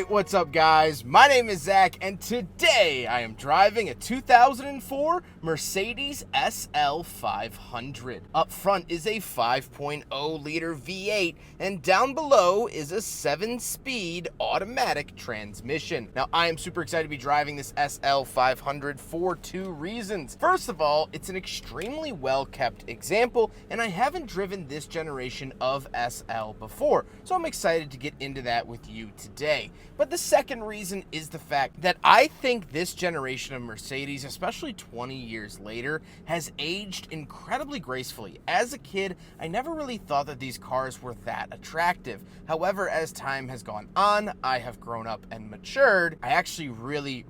What's up guys? My name is Zach and today I am driving a 2004 Mercedes SL500. Up front is a 5.0 liter V8 and down below is a 7-speed automatic transmission. Now I am super excited to be driving this SL500 for two reasons. First of all, it's an extremely well kept example and I haven't driven this generation of SL before, so I'm excited to get into that with you today. But the second reason is the fact that I think this generation of Mercedes, especially 20 years later, has aged incredibly gracefully. As a kid, I never really thought that these cars were that attractive. However, as time has gone on, I have grown up and matured. I actually really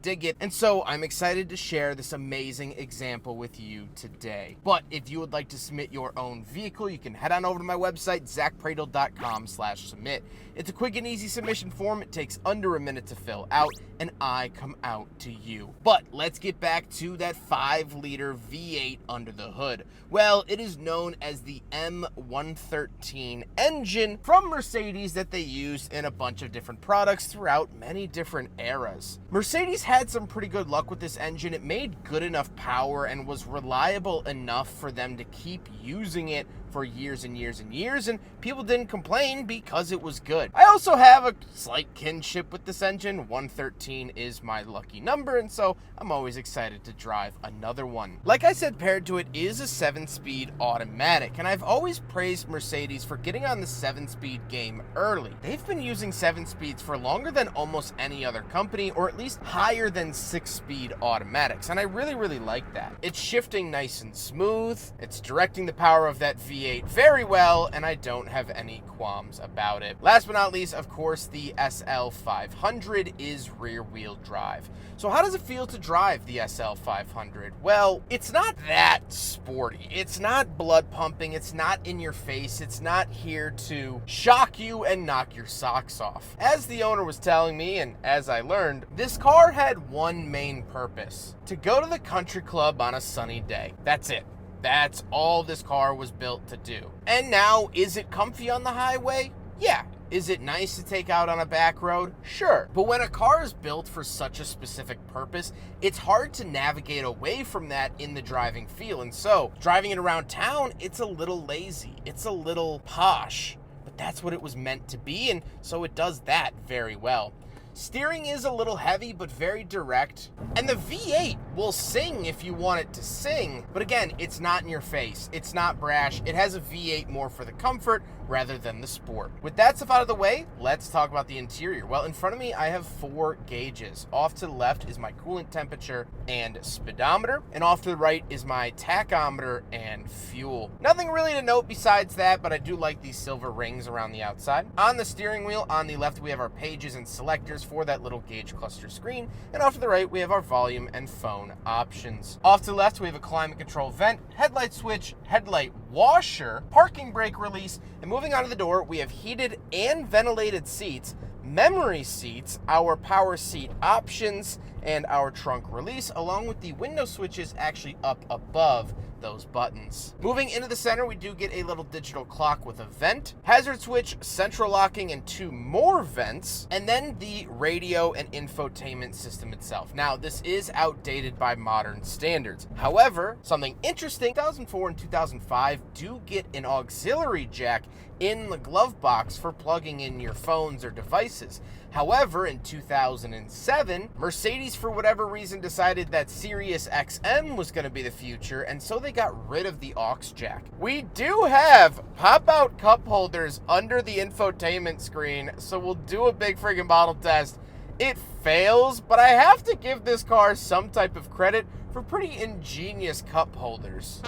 dig it. And so I'm excited to share this amazing example with you today. But if you would like to submit your own vehicle, you can head on over to my website, zackpradel.com/submit. It's a quick and easy submission form. It takes under a minute to fill out, and I come out to you. But let's get back to that 5-liter V8 under the hood. Well, it is known as the M113 engine from Mercedes that they used in a bunch of different products throughout many different eras. Mercedes had some pretty good luck with this engine. It made good enough power and was reliable enough for them to keep using it for years and years and years, and people didn't complain because it was good. I also have a slight kinship with this engine. 113 is my lucky number, and so I'm always excited to drive another one. Like I said, paired to it is a 7-speed automatic, and I've always praised Mercedes for getting on the 7-speed game early. They've been using 7 speeds for longer than almost any other company, or at least higher than 6-speed automatics, and I really like that. It's shifting nice and smooth, it's directing the power of that V8 very well, and I don't have any qualms about it. Last but not least, of course, the SL500 is rear-wheel drive. So how does it feel to drive the SL500? Well, it's not that sporty. It's not blood pumping. It's not in your face. It's not here to shock you and knock your socks off. As the owner was telling me, and as I learned, this car had one main purpose: to go to the country club on a sunny day. That's it. That's all this car was built to do. And now, is it comfy on the highway? Yeah. Is it nice to take out on a back road? Sure. But when a car is built for such a specific purpose, it's hard to navigate away from that in the driving feel. And so, driving it around town, it's a little lazy. It's a little posh. But that's what it was meant to be, and so it does that very well. Steering is a little heavy, but very direct. And the V8 will sing if you want it to sing. But again, it's not in your face. It's not brash. It has a V8 more for the comfort rather than the sport. With that stuff out of the way, let's talk about the interior. Well, in front of me, I have 4 gauges. Off to the left is my coolant temperature and speedometer. And off to the right is my tachometer and fuel. Nothing really to note besides that, but I do like these silver rings around the outside. On the steering wheel, on the left, we have our pages and selectors for that little gauge cluster screen, and off to the right we have our volume and phone options. Off to the left we have a climate control vent, headlight switch, headlight washer, parking brake release, and moving on to the door we have heated and ventilated seats, memory seats, our power seat options, and our trunk release, along with the window switches actually up above those buttons. Moving into the center, we do get a little digital clock with a vent, hazard switch, central locking, and 2 more vents, and then the radio and infotainment system itself. Now, this is outdated by modern standards. However, something interesting, 2004 and 2005 do get an auxiliary jack in the glove box for plugging in your phones or devices. However, in 2007, Mercedes, for whatever reason, decided that Sirius XM was going to be the future, and so they got rid of the aux jack. We do have pop-out cup holders under the infotainment screen, so we'll do a big friggin' bottle test. It fails, but I have to give this car some type of credit for pretty ingenious cup holders.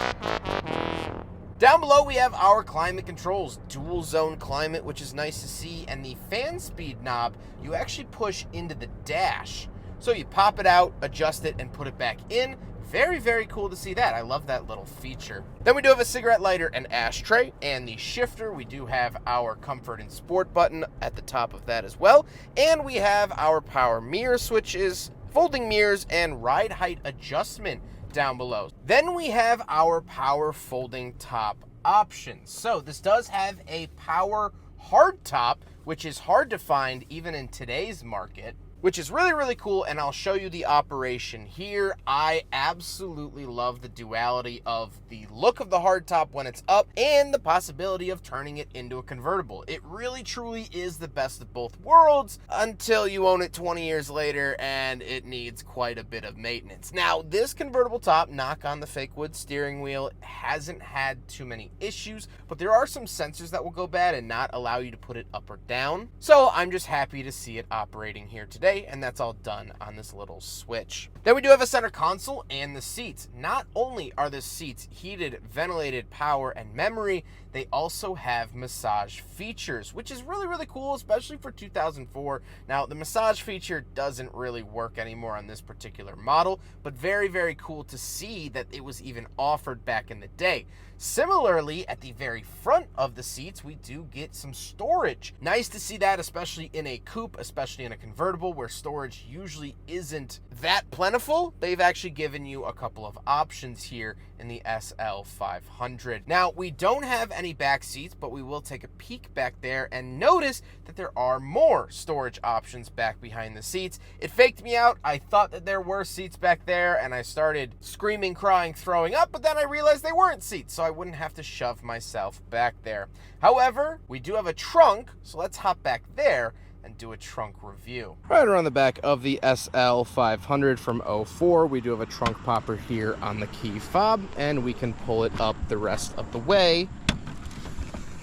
Down below we have our climate controls, dual zone climate, which is nice to see, and the fan speed knob you actually push into the dash. So you pop it out, adjust it, and put it back in. Very cool to see that. I love that little feature. Then we do have a cigarette lighter and ashtray, and the shifter, we do have our comfort and sport button at the top of that as well. And we have our power mirror switches, folding mirrors, and ride height adjustment down below. Then we have our power folding top options. So this does have a power hardtop, which is hard to find even in today's market, which is really, really cool, and I'll show you the operation here. I absolutely love the duality of the look of the hardtop when it's up and the possibility of turning it into a convertible. It really, truly is the best of both worlds until you own it 20 years later and it needs quite a bit of maintenance. Now, this convertible top, knock on the fake wood steering wheel, hasn't had too many issues, but there are some sensors that will go bad and not allow you to put it up or down. So I'm just happy to see it operating here today, and that's all done on this little switch. Then we do have a center console and the seats. Not only are the seats heated, ventilated, power, and memory, they also have massage features, which is really, really cool, especially for 2004. Now, the massage feature doesn't really work anymore on this particular model, but very, very cool to see that it was even offered back in the day. Similarly, at the very front of the seats, we do get some storage. Nice to see that, especially in a coupe, especially in a convertible, where storage usually isn't that plentiful. They've actually given you a couple of options here in the SL500. Now, we don't have any back seats, but we will take a peek back there and notice that there are more storage options back behind the seats. It faked me out. I thought that there were seats back there, and I started screaming, crying, throwing up, but then I realized they weren't seats, so I wouldn't have to shove myself back there. However, we do have a trunk, so let's hop back there and do a trunk review. Right around the back of the SL500 from '04, we do have a trunk popper here on the key fob, and we can pull it up the rest of the way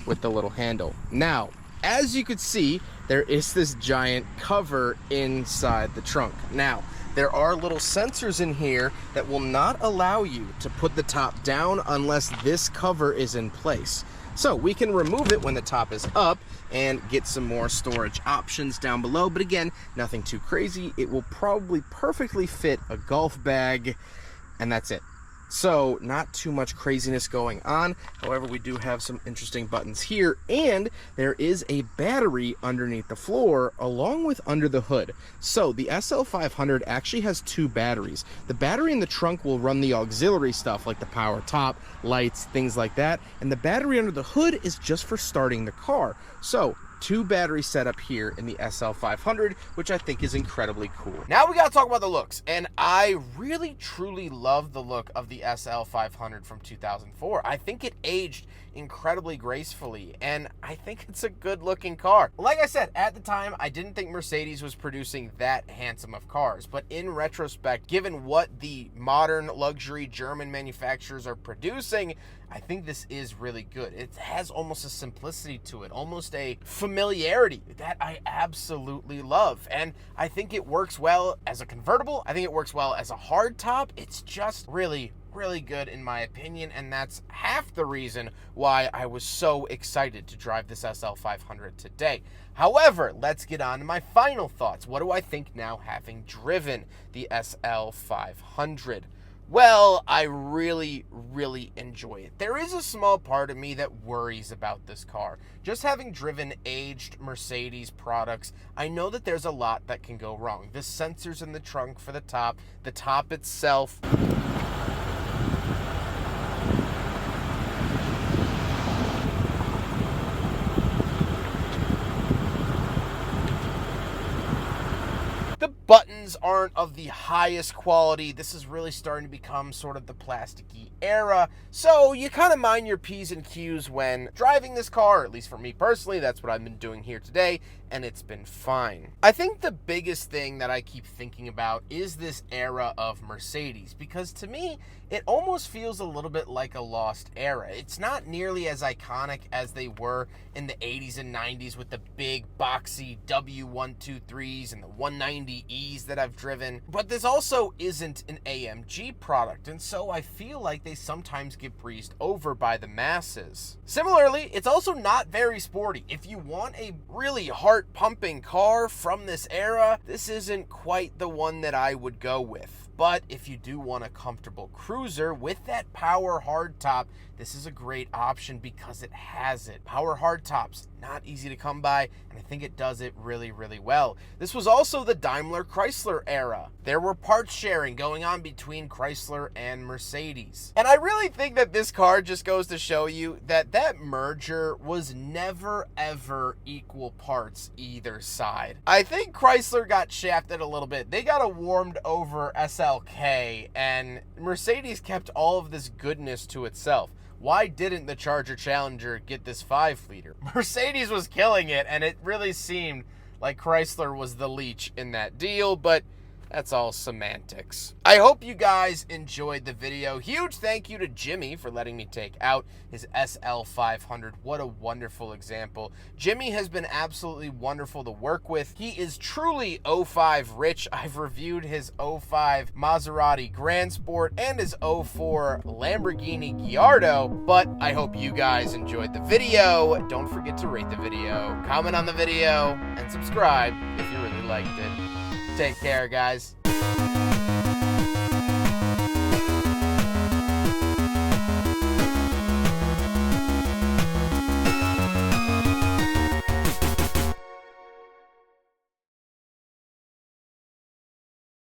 with the little handle. Now, as you could see, there is this giant cover inside the trunk. Now, there are little sensors in here that will not allow you to put the top down unless this cover is in place. So we can remove it when the top is up and get some more storage options down below. But again, nothing too crazy. It will probably perfectly fit a golf bag, and that's it. So not too much craziness going on. However, we do have some interesting buttons here, and there is a battery underneath the floor along with under the hood. So the SL500 actually has two batteries. The battery in the trunk will run the auxiliary stuff like the power top, lights, things like that. And the battery under the hood is just for starting the car. So two battery setup here in the SL500, which I think is incredibly cool. Now we gotta talk about the looks, and I really truly love the look of the SL500 from 2004. I think it aged incredibly gracefully, and I think it's a good looking car. Like I said, at the time, I didn't think Mercedes was producing that handsome of cars, but in retrospect, given what the modern luxury German manufacturers are producing, I think this is really good. It has almost a simplicity to it, almost a familiarity that I absolutely love. And I think it works well as a convertible. I think it works well as a hardtop. It's just really, really good in my opinion, and that's half the reason why I was so excited to drive this SL500 today. However, let's get on to my final thoughts. What do I think now having driven the SL500? Well, I really, really enjoy it. There is a small part of me that worries about this car. Just having driven aged Mercedes products, I know that there's a lot that can go wrong. The sensors in the trunk for the top itself. The buttons aren't of the highest quality. This is really starting to become sort of the plasticky era. So you kind of mind your P's and Q's when driving this car, at least for me personally. That's what I've been doing here today, and it's been fine. I think the biggest thing that I keep thinking about is this era of Mercedes, because to me, it almost feels a little bit like a lost era. It's not nearly as iconic as they were in the 80s and 90s with the big boxy W123s and the 190Es that I've driven. But this also isn't an AMG product, and so I feel like they sometimes get breezed over by the masses. Similarly, it's also not very sporty. If you want a really heart-pumping car from this era, this isn't quite the one that I would go with. But if you do want a comfortable cruiser with that power hardtop, this is a great option because it has it. Power hardtops, not easy to come by, and I think it does it really, really well. This was also the Daimler-Chrysler era. There were parts sharing going on between Chrysler and Mercedes. And I really think that this car just goes to show you that that merger was never, ever equal parts either side. I think Chrysler got shafted a little bit. They got a warmed over SLK, and Mercedes kept all of this goodness to itself. Why didn't the Charger Challenger get this 5-liter? Mercedes was killing it, and it really seemed like Chrysler was the leech in that deal, but that's all semantics. I hope you guys enjoyed the video. Huge thank you to Jimmy for letting me take out his SL500. What a wonderful example. Jimmy has been absolutely wonderful to work with. He is truly 05 rich. I've reviewed his 05 Maserati Grand Sport and his 04 Lamborghini Gallardo, but I hope you guys enjoyed the video. Don't forget to rate the video, comment on the video, and subscribe if you really liked it. Take care, guys.